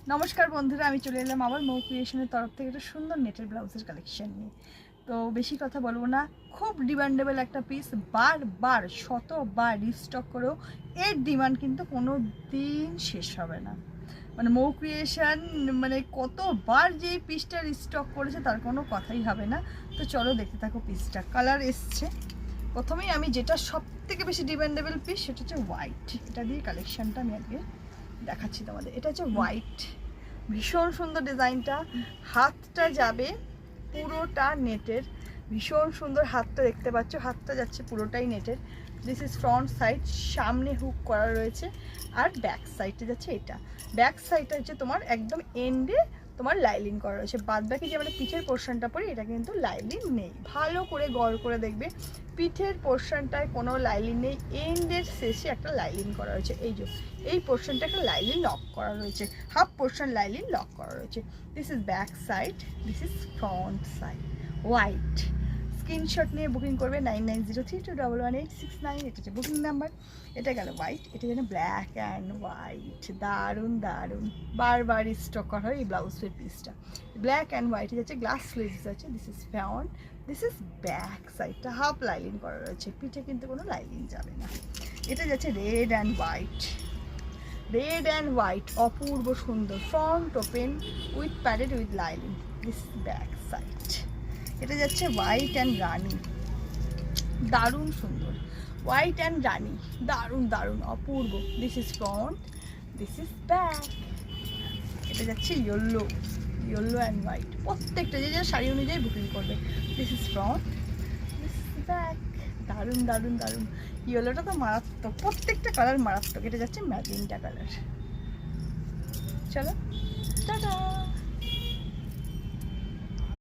নমস্কার বন্ধুরা, আমি চলে এলাম আবার মৌ ক্রিয়েশনের তরফ থেকে একটা সুন্দর নেটের ব্লাউজের কালেকশন নিয়ে। তো বেশি কথা বলবো না, খুব ডিমান্ডেবল একটা পিস, বারবার শতবার রিস্টক করেও এর ডিমান্ড কিন্তু কোনো দিন শেষ হবে না। মানে মৌ ক্রিয়েশন মানে কতবার যে এই পিসটা রিস্টক করেছে তার কোনো কথাই হবে না। তো চলো দেখতে থাকো পিসটা। কালার এসছে, প্রথমেই আমি যেটা সব থেকে বেশি ডিমান্ডেবল পিস সেটা হচ্ছে হোয়াইট। এটা দিয়ে কালেকশনটা আমি আজকে দেখাচ্ছি তোমাদের। এটা হচ্ছে হোয়াইট, ভীষণ সুন্দর ডিজাইনটা। হাতটা যাবে পুরোটা নেটের, ভীষণ সুন্দর। হাতটা দেখতে পাচ্ছ, হাতটা যাচ্ছে পুরোটাই নেটের। দিস ইজ ফ্রন্ট সাইড, সামনে হুক করা রয়েছে। আর ব্যাক সাইডটা যাচ্ছে এটা। ব্যাক সাইডটা হচ্ছে তোমার একদম এন্ডে তোমার লাইলিন করা রয়েছে। বাদ বাকি যে আমরা পিঠের পোর্শনটা পরি এটা কিন্তু লাইলিন নেই। ভালো করে গড় করে দেখবে, পিঠের পোর্শনটায় কোনো লাইলিন নেই। এন্ডের শেষে একটা লাইলিন করা রয়েছে। এই যে এই পোর্শনটা একটা লাইলিন লক করা রয়েছে, হাফ পোর্শন লাইলিন লক করা রয়েছে। This is back side, this is front side. White. Screenshot নিয়ে বুকিং করবে 9903211869। এটা হচ্ছে বুকিং নাম্বার। এটা গেল হোয়াইট। এটা যেন ব্ল্যাক অ্যান্ড হোয়াইট, দারুণ দারুণ। বারবার স্টক করা হয় এই ব্লাউজের পিসটা। ব্ল্যাক অ্যান্ড হোয়াইট যাচ্ছে, গ্লাস স্লিভস আছে। This is front, this is back সাইডটা হাফ লাইলিন করা রয়েছে। পিঠে কিন্তু কোনো লাইলিন যাবে না। এটা যাচ্ছে red and white. Red and white, অপূর্ব সুন্দর। Front open with padded with লাইলিন। This back side. এটা যাচ্ছে হোয়াইট অ্যান্ড রানি, দারুণ সুন্দর। হোয়াইট অ্যান্ড রানি, দারুণ দারুণ অপূর্ব। This is front, this is back. এটা যাচ্ছে ইয়েলো, ইয়েলো অ্যান্ড হোয়াইট। প্রত্যেকটা যে যে শাড়ি অনুযায়ী বুকিং করবে। This is front, this is back. দারুণ দারুণ দারুণ। ইয়েলোটা তো মারাত্মক, প্রত্যেকটা কালার মারাত্মক। এটা যাচ্ছে ম্যাজেন্টা কালার। চলো টাটা।